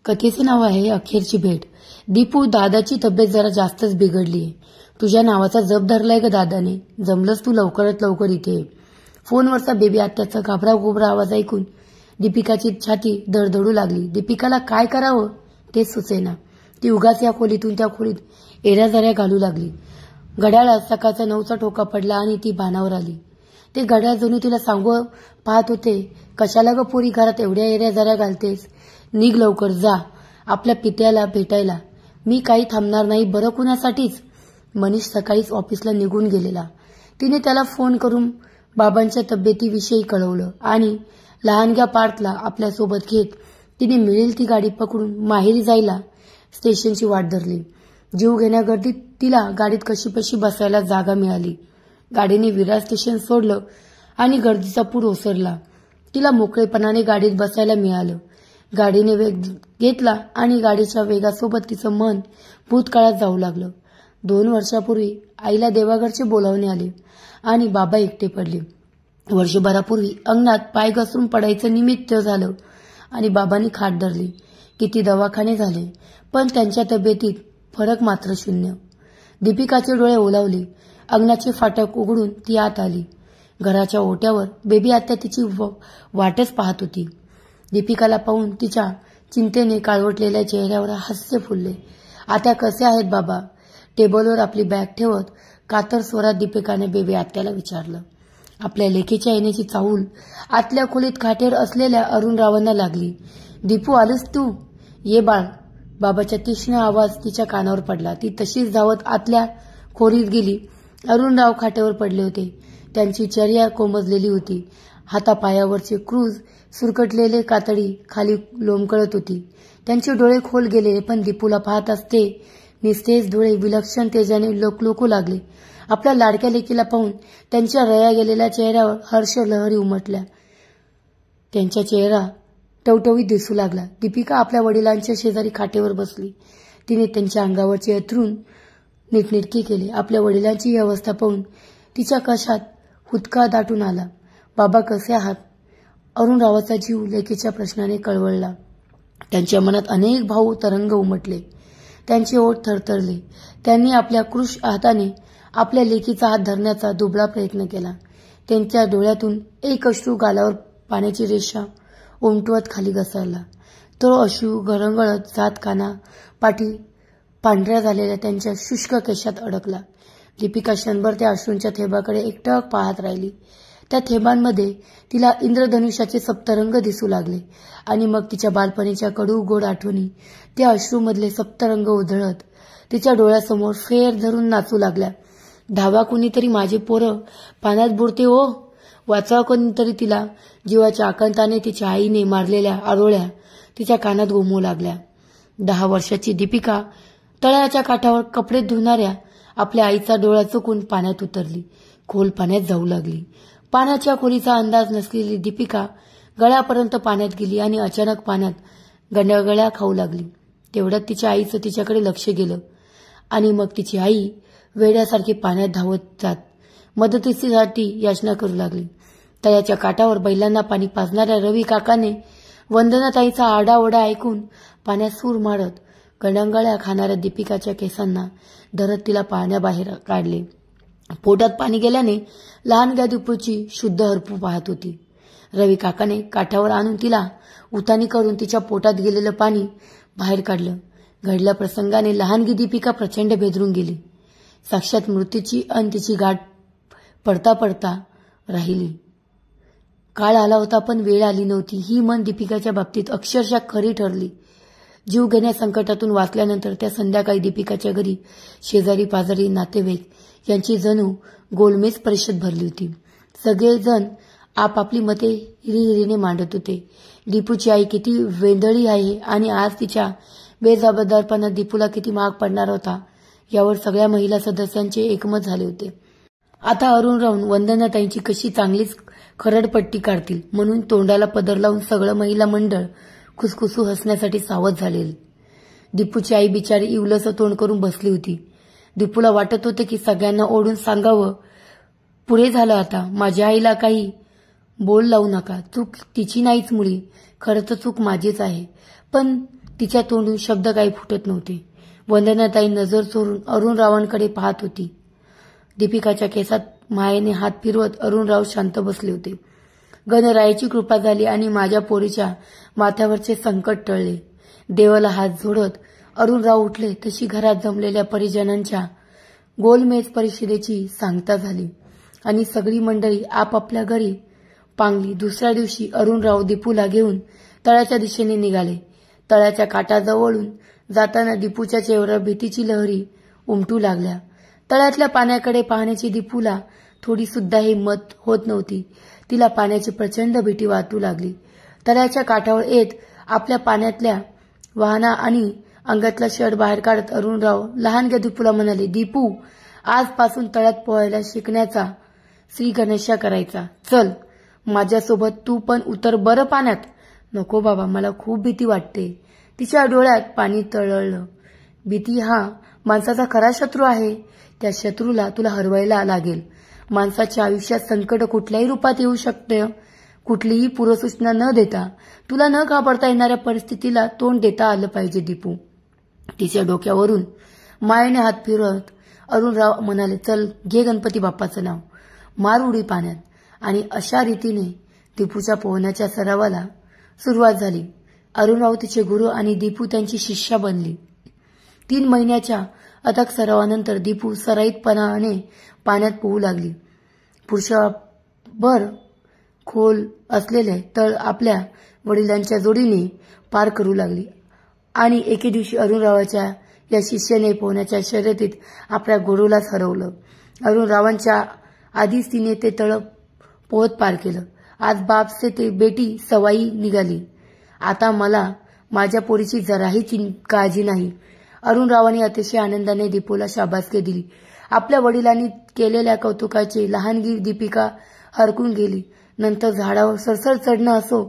कथेचं नाव आहे अखेरची भेट. दीपू, दादाची तब्येत जरा जास्तच बिघडलीये. तुझ्या नावाचा जप धरलाय ग दादाने. जमलंच तू लवकरात लवकर इथे ये. फोनवरचा बेबी आत्याचा घाबरा आवाज ऐकून दीपिकाची छाती धडधडू लागली. दीपिकाला काय करावं तेच सुचेना. ती उगाच या खोलीतून त्या खोलीत एऱ्याझऱ्या घालू लागली. घड्याळात सकाळचा 9चा ठोका पडला आणि ती भानावर आली. ते घड्याळ जणू तिला सांगू पाहत होते, कशाला ग पोरी घरात एवढ्या एऱ्याझऱ्या घालतेस? निघ लवकर, जा आपल्या पित्याला भेटायला. मी काही थांबणार नाही बरं कुणासाठीच. मनीष सकाळीच ऑफिसला निघून गेलेला. तिने त्याला फोन करून बाबांच्या तब्येतीविषयी कळवलं आणि लहानग्या पार्थला आपल्यासोबत घेत तिने मिळेल ती गाडी पकडून माहेरी जायला स्टेशनची वाट धरली. जीव घेण्या गर्दीत तिला गाडीत कशीपशी बसायला जागा मिळाली. गाडीने विरार स्टेशन सोडलं आणि गर्दीचा पूर ओसरला. तिला मोकळेपणाने गाडीत बसायला मिळालं. गाडीने वेग घेतला आणि गाडीच्या वेगासोबत तिचं मन भूतकाळात जाऊ लागलं. 2 वर्षापूर्वी आईला देवाघरचे बोलावणे आले आणि बाबा एकटे पडले. वर्षभरापूर्वी अंगणात पाय घसरून पडायचं निमित्त झालं आणि बाबांनी खाट धरली. किती दवाखाने झाले पण त्यांच्या तब्येतीत फरक मात्र शून्य. दीपिकाचे डोळे ओलावले. अंगणाचे फाटक उघडून ती आत आली. घराच्या ओट्यावर बेबी आत्या तिची वाटच पाहत होती. दीपिकाला पाहून तिच्या चिंतेने काळवटलेल्या चेहऱ्यावर हास्य फुलले. आता कसे आहेत बाबा? टेबलवर आपली बॅग ठेवत कातर स्वरात दीपिकाने बेबी आत्याला विचारलं. आपल्या लेकीच्या येण्याची चाहूल आतल्या खोलीत खाटेर असलेल्या अरुणरावांना लागली. दीपू, आलीस तू? ये बाळ. बाबाचा तीक्ष्ण आवाज तिच्या कानावर पडला. ती तशीच धावत आतल्या खोलीत गेली. अरुणराव खाटेवर पडले होते. त्यांची चर्या कोमजलेली होती. हातापायावरचे क्रूज सुरकटलेले कातडी खाली लोंबकळत होती. त्यांचे डोळे खोल गेले पण दीपूला पाहत असते निस्तेज डोळे विलक्षण तेजाने लोकलोकू लागले. आपल्या लाडक्या लेकीला पाहून त्यांच्या रया गेलेल्या चेहऱ्यावर हर्ष लहरी उमटल्या. त्यांचा चेहरा टवटवीत दिसू लागला. दीपिका आपल्या वडिलांच्या शेजारी खाटेवर बसली. तिने त्यांच्या अंगावरचे अंथरूण नीटनेटके केले. आपल्या वडिलांची ही अवस्था पाहून तिच्या कशात हुदका दाटून आला. बाबा कसे आहात? अरुणरावाचा जीव लेकीच्या प्रश्नाने कळवळला. त्यांच्या मनात अनेक भाव तरंग उमटले. त्यांचे ओठ थरथरले. त्यांनी आपल्या कृश हाताने आपल्या लेकीचा हात धरण्याचा दुबळा प्रयत्न केला. त्यांच्या डोळ्यातून एक अश्रू गालावर पाण्याची रेषा उमटवत खाली घसरला. तो अश्रू घरंगळत जात काना पाठी पांढऱ्या झालेल्या त्यांच्या शुष्क केशात अडकला. दीपिका क्षणभर त्या अश्रूंच्या थेंबाकडे एकटक पाहत राहिली. त्या थेंबांमध्ये तिला इंद्रधनुष्याचे सप्तरंग दिसू लागले आणि मग तिच्या बालपणीच्या कडू गोड आठवणी त्या अश्रूमधले सप्तरंग उधळत तिच्या डोळ्यासमोर फेर धरून नाचू लागल्या. धावा कुणीतरी, माझे पोरं पाण्यात बुडते ओ. वाचवा कोणीतरी तिला. जीवाच्या आकांताने तिच्या आईने मारलेल्या आरोळ्या तिच्या कानात घुमू लागल्या. 10 वर्षाची दीपिका तळ्याच्या काठावर कपडे धुणाऱ्या आपल्या आईचा डोळा चुकून पाण्यात उतरली. खोल पाण्यात जाऊ लागली. पाण्याच्या खोलीचा अंदाज नसलेली दीपिका गळ्यापर्यंत पाण्यात गेली आणि अचानक पाण्यात गळ्या खाऊ लागली. तेवढ्यात तिच्या आईचं तिच्याकडे लक्ष गेलं आणि मग तिची आई वेड्यासारखी पाण्यात धावत जात मदतीसाठी याचना करू लागली. तळ्याच्या काठावर बैलांना पाणी पाजणाऱ्या रवी काकाने वंदनाताईचा आरडाओरडा ऐकून पाण्यात सूर मारत गडंगळ्या खाणाऱ्या दीपिकाच्या केसांना धरत तिला पाण्याबाहेर काढले. पोटात पाणी गेल्याने लहानग्या दीपूची शुद्ध हरपू पाहत होती. रवी काकाने काठावर आणून तिला उतानी करून तिच्या पोटात गेलेलं पाणी बाहेर काढलं. घडल्या प्रसंगाने लहानगी दीपिका प्रचंड बेदरून गेली. साक्षात मृत्यूची अन तिची गाठ पडता पडता राहिली. काळ आला होता पण वेळ आली नव्हती. ही मन दीपिकाच्या बाबतीत अक्षरशः खरी ठरली. जीव घेण्या संकटातून वाचल्यानंतर त्या संध्याकाळी दीपिकाच्या घरी शेजारी पाजारी नातेवाईक यांची जणू गोलमेज परिषद भरली होती. सगळेजण आपापली मते हिरीहिरीने मांडत होते. दीपूची आई किती वेंदळी आहे आणि आज तिच्या बेजबाबदारपणा दीपूला किती महाग पडणार होता यावर सगळ्या महिला सदस्यांचे एकमत झाले होते. आता अरुण राहून वंदनाताईंची कशी चांगलीच खरडपट्टी काढतील म्हणून तोंडाला पदर लावून सगळं महिला मंडळ खुसखुसू हसण्यासाठी सावध झालेले. दीपूची आई बिचारी इवलसं तोंड करून बसली होती. दीपूला वाटत होते की सगळ्यांना ओढून सांगावं, पुरे झालं आता. माझ्या आईला काही बोल लावू नका. चूक तिची नाहीच मुळी. खरं तर चूक माझीच आहे. पण तिच्या तोंडून शब्द काही फुटत नव्हते. वंदनाताई नजर चोरून अरुणरावांकडे पाहत होती. दीपिकाच्या केसात मायेने हात फिरवत अरुणराव शांत बसले होते. गणरायाची कृपा झाली आणि माझ्या पोरीच्या माथ्यावरचे संकट टळले. देवाला हात जोडत अरुणराव उठले तशी घरात जमलेल्या परिजनांच्या गोलमेज परिषदेची सांगता झाली आणि सगळी मंडळी आपापल्या घरी पांगली. दुसऱ्या दिवशी अरुणराव दीपूला घेऊन तळ्याच्या दिशेने निघाले. तळ्याच्या काठाजवळून जाताना दीपूच्या चेहऱ्यावर भीतीची लहरी उमटू लागल्या. तळ्यातल्या पाण्याकडे पाहण्याची दीपूला थोडी सुद्धा हिंमत होत नव्हती. तिला पाण्याची प्रचंड भीती वाटू लागली. तळ्याच्या काठावर येत आपल्या पाण्यातल्या वाहना आणि अंगातला शर्ट बाहेर काढत अरुणराव लहानग्या दीपूला म्हणाले, दीपू, आजपासून तळ्यात पोहायला शिकण्याचा श्री गणेशा करायचा. चल माझ्यासोबत तू पण उतर बरं पाण्यात. नको बाबा, मला खूप भीती वाटते. तिच्या डोळ्यात पाणी तळवळलं. भीती हा माणसाचा खरा शत्रू आहे. त्या शत्रूला तुला हरवायला लागेल. माणसाच्या आयुष्यात संकट कुठल्याही रूपात येऊ शकते. कुठलीही पूर्वसूचना न देता तुला न घाबरता येणाऱ्या परिस्थितीला तोंड देता आलं पाहिजे दीपू. तिच्या डोक्यावरून मायेने हात फिरवत अरुणराव म्हणाले, चल घे गणपती बाप्पाचं नाव, मार उडी पाण्यात. आणि अशा रीतीने दीपूच्या पोहण्याच्या सरावाला सुरुवात झाली. अरुणराव तिचे गुरु आणि दीपू त्यांची शिष्या बनली. 3 महिन्याच्या अथक सरावानंतर दीपू सराईतपणाने पाण्यात पोहू लागली. पुरुषाभर खोल असलेले तळ आपल्या वडिलांच्या जोडीने पार करू लागली. आणि एके दिवशी अरुणरावाच्या या शिष्याने पोहण्याच्या शर्यतीत आपल्या गुरुलाच हरवलं. अरुणरावांच्या आधीच तिने ते तळ पोहत पार केलं. आज बाप से ते बेटी सवाई निघाली. आता मला माझ्या पोरीची जराही काळजी नाही. अरुणरावांनी अतिशय आनंदाने दीपूला शाबासकी दिली. आपल्या वडिलांनी केलेल्या कौतुकाची लहानगी दीपिका हरकून गेली. नंतर झाडावर सरसर चढणं असो,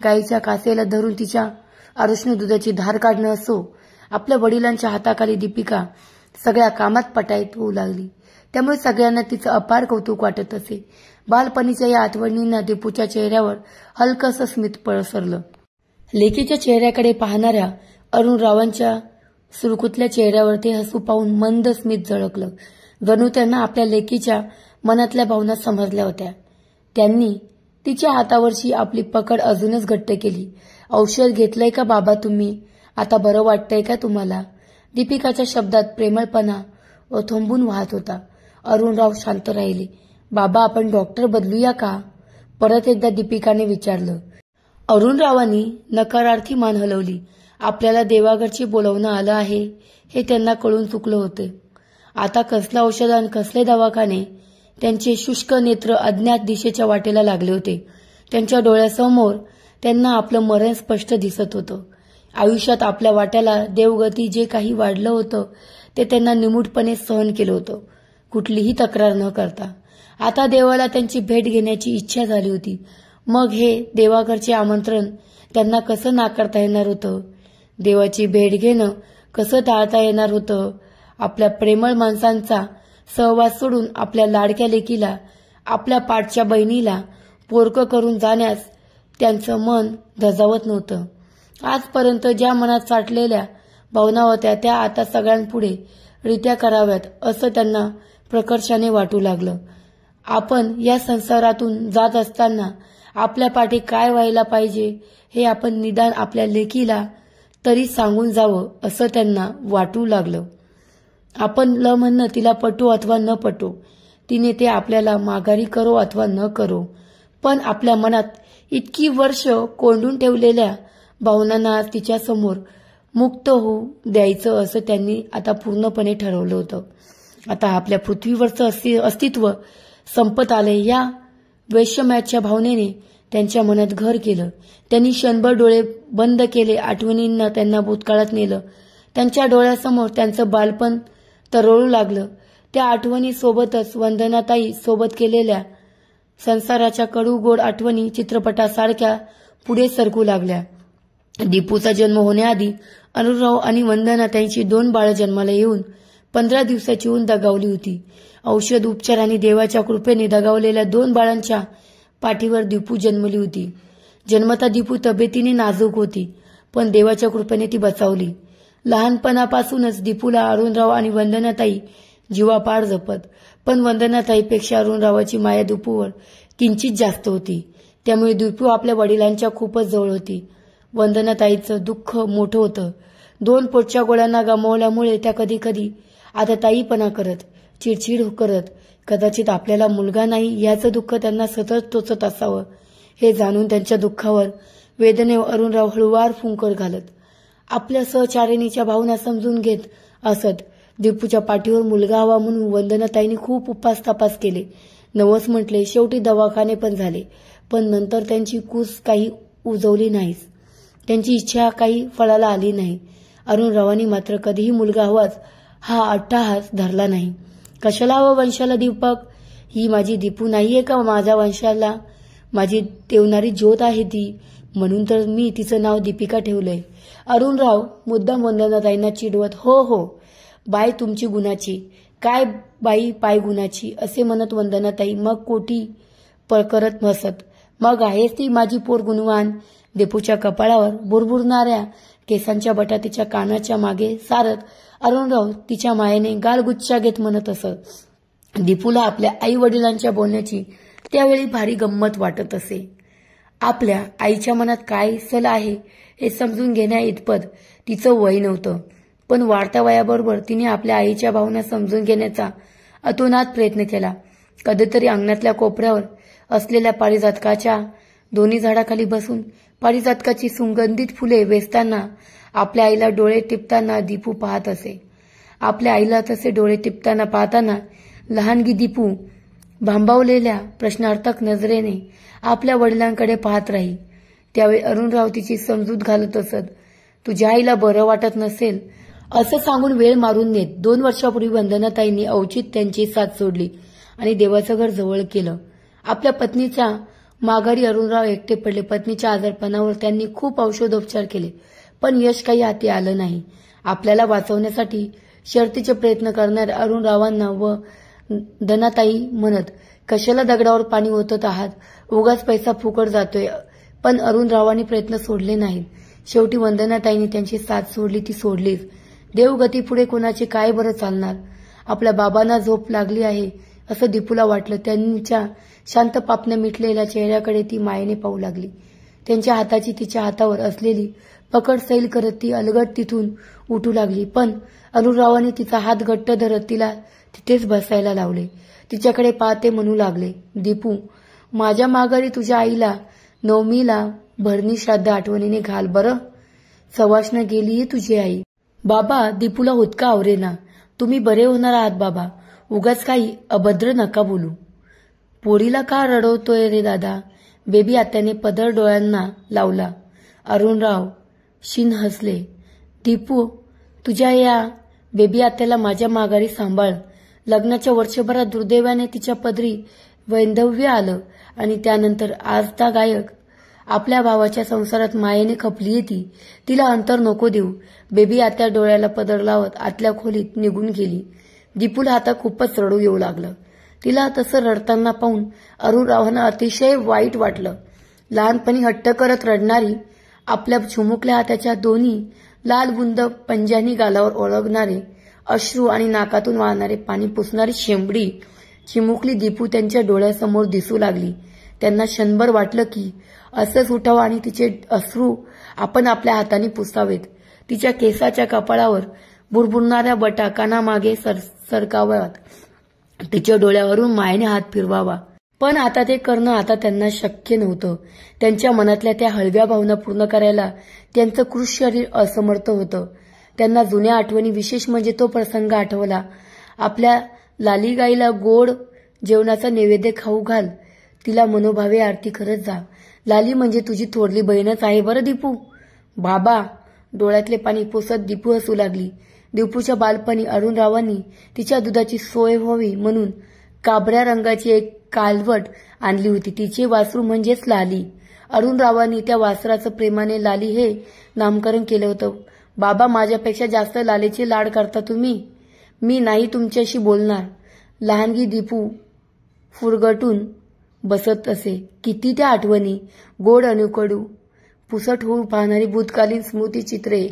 गाईच्या कासेला धरून तिच्या आरुष्ण दुधाची धार काढणं असो, आपल्या वडिलांच्या हाताखाली दीपिका सगळ्या कामात पटाईत होऊ लागली. त्यामुळे सगळ्यांना तिचं अपार कौतुक वाटत असे. बालपणीच्या या आठवणींना दीपूच्या चेहऱ्यावर हलकंसं स्मित पसरलं. लेकीच्या चेहऱ्याकडे पाहणाऱ्या अरुणरावांच्या सुरकुतल्या चेहऱ्यावर ते हसू पाहून मंद स्मित झळकलं. जणू त्यांना आपल्या लेकीच्या मनातल्या भावना समजल्या होत्या. त्यांनी तिच्या हातावरची आपली पकड अजूनच घट्ट केली. औषध घेतलंय का बाबा तुम्ही? आता बरं वाटतंय का तुम्हाला? दीपिकाच्या शब्दात प्रेमळपणा ओथंबून वाहत होता. अरुणराव शांत राहिले. बाबा, आपण डॉक्टर बदलूया का? परत एकदा दीपिकाने विचारलं. अरुणरावांनी नकारार्थी मान हलवली. आपल्याला देवाघरची बोलावणं आलं आहे हे त्यांना कळून चुकलं होते. आता कसलं औषध आणि कसले दवाखाने? त्यांचे शुष्क नेत्र अज्ञात दिशेच्या वाटेला लागले होते. त्यांच्या डोळ्यासमोर त्यांना आपलं मरण स्पष्ट दिसत होतं. आयुष्यात आपल्या वाट्याला देवगती जे काही वाढलं होतं ते त्यांना निमूटपणे सहन केलं होतं, कुठलीही तक्रार न करता. आता देवाला त्यांची भेट घेण्याची इच्छा झाली होती. मग हे देवाघरचे आमंत्रण त्यांना कसं नाकारता येणार होतं? देवाची भेट घेणं कसं टाळता येणार होतं? आपल्या प्रेमळ माणसांचा सहवास सोडून आपल्या लाडक्या लेकीला, आपल्या पाठच्या बहिणीला पोरकं करून जाण्यास त्यांचं मन धजावत नव्हतं. आजपर्यंत ज्या मनात साठलेल्या भावना होत्या त्या आता सगळ्यांपुढे रित्या कराव्यात असं त्यांना प्रकर्षाने वाटू लागलं. आपण या संसारातून जात असताना आपल्या पाठी काय व्हायला पाहिजे हे आपण निदान आपल्या लेकीला तरी सांगून जावं असं त्यांना वाटू लागलं. आपण ल म्हणणं तिला पटो अथवा न पटो, तिने ते आपल्याला माघारी करो अथवा न करो, पण आपल्या मनात इतकी वर्ष कोंडून ठेवलेल्या भावनांना तिच्यासमोर मुक्त होऊ द्यायचं असं त्यांनी आता पूर्णपणे ठरवलं होतं. आता आपल्या पृथ्वीवरचं अस्तित्व संपत आले या वैषम्याच्या भावनेने त्यांच्या मनात घर केलं. त्यांनी क्षणभर डोळे बंद केले. आठवणींना त्यांना भूतकाळात नेलं. त्यांच्या डोळ्यासमोर त्यांचं बालपण तरळू लागलं. त्या आठवणी सोबतच वंदनाताई सोबत केलेल्या संसाराच्या कडू गोड आठवणी चित्रपटासारख्या पुढे सरकू लागल्या. दीपूचा जन्म होण्याआधी अरुणराव आणि वंदना त्यांची 2 बाळं जन्माला येऊन 15 दिवसाची होऊन दगावली होती. औषध उपचार आणि देवाच्या कृपेने दगावलेल्या 2 बाळांच्या पाठीवर दीपू जन्मली होती. जन्मता दीपू तब्येतीने नाजूक होती, पण देवाच्या कृपेने ती बचावली. लहानपणापासूनच दीपूला अरुणराव आणि वंदनाताई जीवापाड जपत, पण वंदनाताईपेक्षा अरुणरावाची माया दीपूवर किंचित जास्त होती. त्यामुळे दीपू आपल्या वडिलांच्या खूपच जवळ होती. वंदनाताईचं दुःख मोठं होतं. 2 पोटच्या गोळ्यांना गमावल्यामुळे त्या कधी कधी आता ताईपणा करत, चिडचिड करत. कदाचित आपल्याला मुलगा नाही याचं दुःख त्यांना सतत टोचत असावं हे जाणून त्यांच्या दुःखावर वेदनेवर अरुणराव हळूवार फुंकर घालत आपल्या सहचारिणीच्या भावना समजून घेत असत. दीपूच्या पाठीवर मुलगा हवा म्हणून वंदनाताईंनी खूप उपास तपास केले, नवस म्हटले, शेवटी दवाखाने पण झाले. पण नंतर त्यांची कूस काही उजवली नाहीच. त्यांची इच्छा काही फळाला आली नाही. अरुणरावांनी मात्र कधीही मुलगा हवाच हा अट्टहास धरला नाही. कशाला हवं वंशाला दीपक? ही माझी दीपू नाहीये का माझ्या वंशाला? माझी तेवणारी ज्योत आहे ती, म्हणून तर मी तिचं नाव दीपिका ठेवलंय. अरुणराव मुद्दाम वंदनाताईंना चिडवत, हो हो बाय तुमची गुणाची, काय बाई पाय गुणाची असे म्हणत वंदनाताई मग कोटी करत हसत, मग आहेच ती माझी पोर गुणवान. दीपूच्या कपाळावर बुरबुरणाऱ्या केसांच्या बटा तिच्या कानाच्या मागे सारत अरुणराव तिच्या मायेने गालगुच्चा घेत म्हणत असत. दीपूला आपल्या आई वडिलांच्या बोलण्याची त्यावेळी भारी गंमत वाटत असे. आपल्या आईच्या मनात काय सल आहे हे समजून घेण्या इतपत तिचं वय नव्हतं, पण वाढत्या वयाबरोबर तिने आपल्या आईच्या भावना समजून घेण्याचा अतोनात प्रयत्न केला. कधीतरी अंगणातल्या कोपऱ्यावर असलेल्या पारिजातकाच्या दोन्ही झाडाखाली बसून पारिजातकाची सुगंधित फुले वेचताना आपल्या आईला डोळे टिपताना दीपू पाहत असे. आपल्या आईला तसे डोळे टिपताना पाहताना लहानगी दीपू भांबावलेल्या प्रश्नार्थक नजरेने आपल्या वडिलांकडे पाहत राही. त्यावेळी अरुणराव तिची समजूत घालत असत. तुझ्या आईला बरं वाटत नसेल असं सांगून वेळ मारून नेत 2 वर्षापूर्वी वंदनाताईंनी अवचित त्यांची साथ सोडली आणि देवाचं घर जवळ केलं. आपल्या पत्नीच्या माघारी अरुणराव एकटे पडले. पत्नीच्या आजारपणावर त्यांनी खूप औषधोपचार केले, पण यश काही हाती आलं नाही. आपल्याला वाचवण्यासाठी शर्तीचे प्रयत्न करणाऱ्या अरुणरावांना व धनाताई म्हणत, कशाला दगडावर पाणी ओतत आहात, उगाच पैसा फुकट जातोय. पण अरुणरावांनी प्रयत्न सोडले नाहीत. शेवटी वंदनाताईंनी त्यांची साथ सोडली ती सोडलीच. देवगती पुढे कोणाची काय बरं चालणार. आपल्या बाबांना झोप लागली आहे असं दीपूला वाटलं. त्यांच्या शांत पापण्या मिटलेल्या चेहऱ्याकडे ती मायेने पाहू लागली. त्यांच्या हाताची तिच्या हातावर असलेली पकड सैल करत ती अलगट तिथून उठू लागली. पण अरुणरावांनी तिचा हात घट्ट धरत तिला तिथेच बसायला लावले. तिच्याकडे पाहते म्हणू लागले, दीपू माझ्या माघारी तुझ्या आईला नवमीला भरणी श्राद्ध आठवणीने घाल बरं. सवाष्ण गेलीये तुझी आई. बाबा दीपूला हुदका आवरेना. तुम्ही बरे होणार आहात बाबा, उगाच काही अभद्र नका बोलू. पोरीला का रडवतोय रे दादा? बेबी आत्याने पदर डोळ्यांना लावला. अरुणराव शिन हसले. दीपू तुझ्या या बेबी आत्याला माझ्या माघारी सांभाळ. लग्नाच्या वर्षभरात दुर्दैवाने तिच्या पदरी वैंधव्य आलं आणि त्यानंतर आजता गायक आपल्या भावाच्या संसारात मायेने खपलीये ती. तिला अंतर नको देऊ. बेबी आत्या डोळ्याला पदर लावत आतल्या खोलीत निघून गेली. दीपूला आता खूपच रडू येऊ लागलं. तिला तसं रडताना पाहून अरुणरावांना अतिशय वाईट वाटलं. लहानपणी हट्ट करत रडणारी, आपल्या चिमुकल्या हाताच्या दोन्ही लाल बुंद पंजानी गालावर ओळखणारे अश्रू आणि नाकातून वाहणारे पाणी पुसणारी शेंबडी चिमुकली दीपू त्यांच्या डोळ्यासमोर दिसू लागली. त्यांना क्षणभर वाटलं की असंच उठावं आणि तिचे अश्रू आपण आपल्या हाताने पुसावेत. तिच्या केसाच्या कपाळावर बुरबुरणाऱ्या बटा कानामागे सरकाव्यात. तिच्या डोळ्यावरून मायेने हात फिरवावा. पण आता ते करणं आता त्यांना शक्य नव्हतं. त्यांच्या मनातल्या त्या हळव्या भावना पूर्ण करायला त्यांचं कृश शरीर असमर्थ होतं. त्यांना जुन्या आठवणी, विशेष म्हणजे तो प्रसंग आठवला. आपल्या लालीगाईला गोड जेवणाचा नैवेद्य खाऊ घाल. तिला मनोभावे आरती करत जा. लाली म्हणजे तुझी थोरली बहीणच आहे बरं दीपू. बाबा डोळ्यातले पाणी पुसत दीपू हसू लागली. दीपूच्या बालपणी अरुणरावांनी तिच्या दुधाची सोय व्हावी म्हणून काबऱ्या रंगाची एक कालवट आणली होती. तिचे वासरू म्हणजेच लाली. अरुणरावांनी त्या वासराचं प्रेमाने लाली हे नामकरण केलं होतं. बाबा माझ्यापेक्षा जास्त लालीचे लाड करता तुम्ही. मी नाही तुमच्याशी बोलणार. लहानगी दीपू फुरगटून बसत असे. किती त्या आठवणी, गोड अनुकडू, पुसट होऊ पाहणारी भूतकालीन स्मृतिचित्रे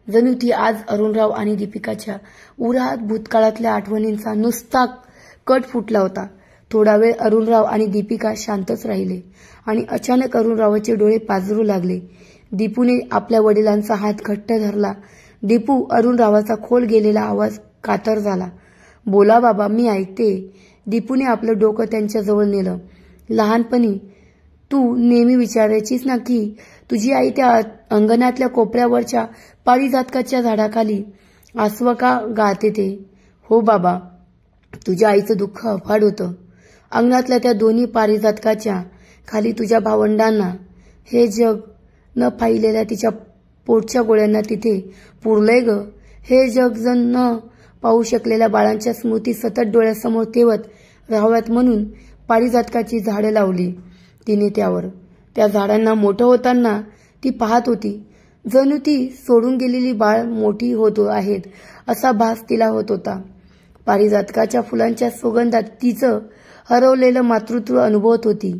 जणू ती आज अरुणराव आणि दीपिकाच्या उरात भूतकाळातल्या आठवणींचा नुसता कट फुटला होता. थोडा वेळ अरुणराव आणि दीपिका शांतच राहिले आणि अचानक अरुणरावाचे डोळे पाजरू लागले. दीपूने आपल्या वडिलांचा हात घट्ट धरला. दीपू, अरुणरावाचा खोल गेलेला आवाज कातर झाला. बोला बाबा, मी ऐकते. दीपूने आपलं डोकं त्यांच्या जवळ नेलं. लहानपणी तू नेहमी विचारायचीस ना की तुझी आई त्या अंगणातल्या कोपऱ्यावरच्या पारिजातकाच्या झाडाखाली आसवं का गाते ते? हो बाबा, तुझ्या आईचं दुःख अफाट होतं. अंगणातल्या त्या दोन्ही पारिजातकाच्या खाली तुझ्या भावंडांना, हे जग न पाहिलेल्या तिच्या पोटच्या गोळ्यांना तिथे पुरलंय ग. हे जग जण न पाहू शकलेल्या बाळांच्या स्मृती सतत डोळ्यासमोर ठेवत राहाव्यात म्हणून पारिजातकाची झाडं लावली तिने त्यावर. त्या झाडांना मोठं होताना ती पाहत होती. जणू ती सोडून गेलेली बाळ मोठी होत आहेत असा भास तिला होत होता. पारिजातकाच्या फुलांच्या सुगंधात तिचं हरवलेलं मातृत्व अनुभवत होती.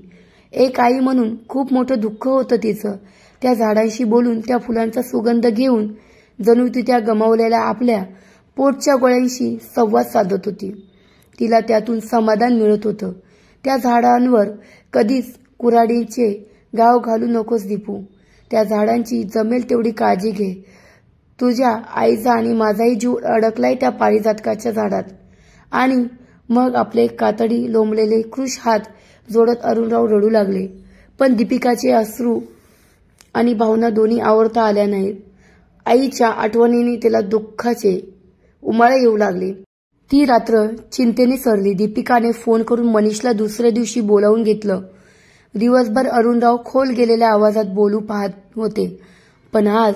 एक आई म्हणून खूप मोठं दुःख होतं तिचं. त्या झाडांशी बोलून, त्या फुलांचा सुगंध घेऊन जणू ती त्या गमावलेल्या आपल्या पोटच्या गोळ्यांशी संवाद साधत होती. तिला त्यातून समाधान मिळत होतं. त्या झाडांवर कधीच कुऱ्हाडीचे गाव घालू नकोस दीपू. त्या झाडांची जमेल तेवढी काळजी घे. तुझ्या आईचा आणि माझाही जीव अडकलाय त्या पारिजातकाच्या झाडात. आणि मग आपले कातडी लोंबलेले कृश हात जोडत अरुणराव रडू लागले. पण दीपिकाचे अश्रू आणि भावना दोन्ही आवरता आल्या नाहीत. आईच्या आठवणीने तिला दुःखाचे उमाळे येऊ लागले. ती रात्र चिंतेने सरली. दीपिकाने फोन करून मनीषला दुसऱ्या दिवशी बोलावून घेतलं. दिवसभर अरुणराव खोल गेलेल्या आवाजात बोलू पाहत होते, पण आज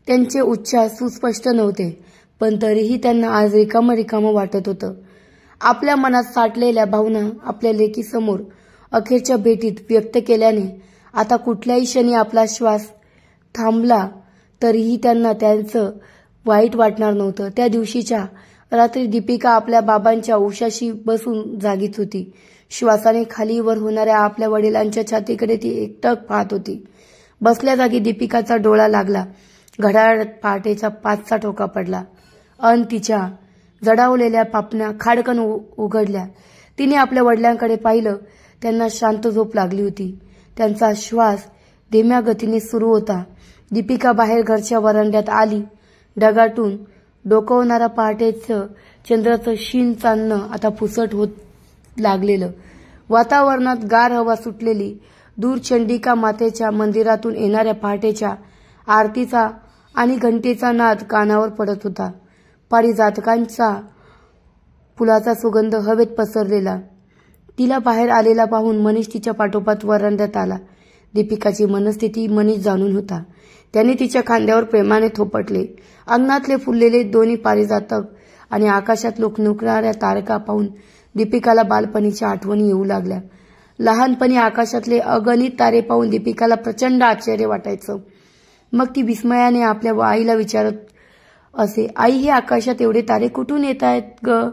त्यांचे उच्चार सुस्पष्ट नव्हते. पण तरीही त्यांना आज रिकामं रिकामं वाटत होतं. आपल्या मनात साठलेल्या भावना आपल्या लेकीसमोर अखेरच्या भेटीत व्यक्त केल्याने आता कुठल्याही क्षणी आपला श्वास थांबला तरीही त्यांना त्यांचं वाईट वाटणार नव्हतं. त्या दिवशीच्या रात्री दीपिका आपल्या बाबांच्या उशाशी बसून जागीच होती. श्वासाने खाली वर होणाऱ्या आपल्या वडिलांच्या छातीकडे ती एकटक पाहत होती. बसल्या जागी दीपिकाचा डोळा लागला. घड्याळात पहाटेचा 5चा ठोका पडला. तिच्या जडावलेल्या पापण्या खाडकन उघडल्या. तिने आपल्या वडिलांकडे पाहिलं. त्यांना शांत झोप लागली होती. त्यांचा श्वास धीम्या गतीने सुरू होता. दीपिका बाहेर घरच्या वरांड्यात आली. ढगातून डोकावणारा पहाटेचं चंद्राचं क्षीण चांदणं आता पुसट होत लागलेलं. वातावरणात गार हवा सुटलेली. दूर चंडिका मातेच्या मंदिरातून येणाऱ्या पहाटेच्या आरतीचा आणि घंटेचा नाद कानावर पडत होता. पारिजातकांचा फुलाचा सुगंध हवेत पसरलेला. तिला बाहेर आलेला पाहून मनीष तिच्या पाठोपाठ वरांड्यात आला. दीपिकाची मनस्थिती मनीष जाणून होता. त्याने तिच्या खांद्यावर प्रेमाने थोपटले. अंगणातले फुललेले दोन्ही पारिजातक आणि आकाशात लोकनुकणाऱ्या तारका पाहून दीपिकाला बालपणीच्या आठवणी येऊ लागल्या. लहानपणी आकाशातले अगणित तारे पाहून दीपिकाला प्रचंड आश्चर्य वाटायचं. मग ती विस्मयाने आपल्या आईला विचारत असे, आई, हे आकाशात एवढे तारे कुठून येत आहेत ग?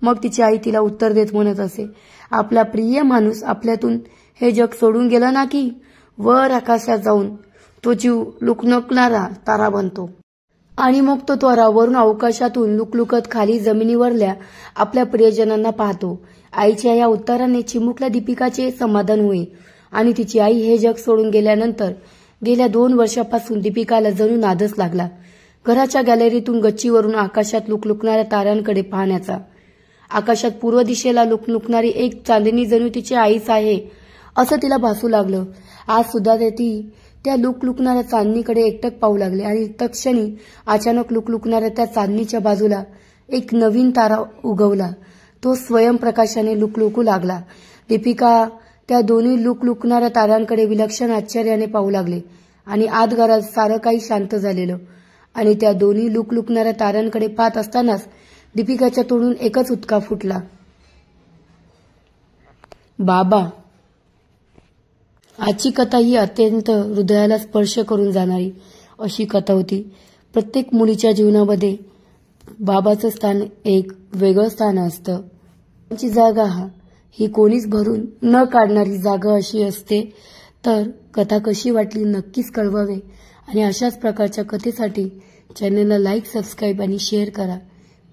मग तिची आई तिला उत्तर देत म्हणत असे, आपला प्रिय माणूस आपल्यातून हे जग सोडून गेला ना की वर आकाशात जाऊन तो जीव लुकलुकणारा तारा बनतो आणि मग तो त्वरावरून अवकाशातून लुकलुकत खाली जमिनीवरल्या आपल्या प्रियजनांना पाहतो. आईच्या या उत्तराने चिमुकल्या दीपिकाचे समाधान होई आणि तिची आई हे जग सोडून गेल्यानंतर गेल्या 2 वर्षापासून दीपिकाला जणू नादच लागला. घराच्या गॅलरीतून गच्चीवरून आकाशात लुकलुकणाऱ्या ताऱ्यांकडे पाहण्याचा. आकाशात पूर्व दिशेला लुकलुकणारी एक चांदणी जणू तिची आईच आहे असं तिला भासू लागलं. आज सुद्धा ती त्या लुकलुकणाऱ्या चांदणीकडे एकटक पाहू लागले आणि तत्क्षणी अचानक लुकलुकणाऱ्या त्या चांदणीच्या बाजूला एक नवीन तारा उगवला. तो स्वयंप्रकाशाने लुकलुकू लागला. दीपिका त्या दोन्ही लुकलुकणाऱ्या ताऱ्यांकडे विलक्षण आश्चर्याने पाहू लागले आणि आत घरात सारं काही शांत झालेलं. आणि त्या दोन्ही लुकलुकणाऱ्या ताऱ्यांकडे पाहत असतानाच दीपिकाच्या तोंडून एकच उद्गार फुटला, बाबा. आजची कथा ही अत्यंत हृदयाला स्पर्श करून जाणारी अशी कथा होती. प्रत्येक मुलीच्या जीवनामध्ये बाबाचं स्थान एक वेगळं स्थान असतं. त्यांची जागा ही कोणीच भरून न काढणारी जागा अशी असते. तर कथा कशी वाटली नक्कीच कळवावे आणि अशाच प्रकारच्या कथेसाठी चॅनलला लाईक, सबस्क्राईब आणि शेअर करा.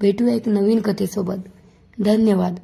भेटूया एक नवीन कथेसोबत. धन्यवाद.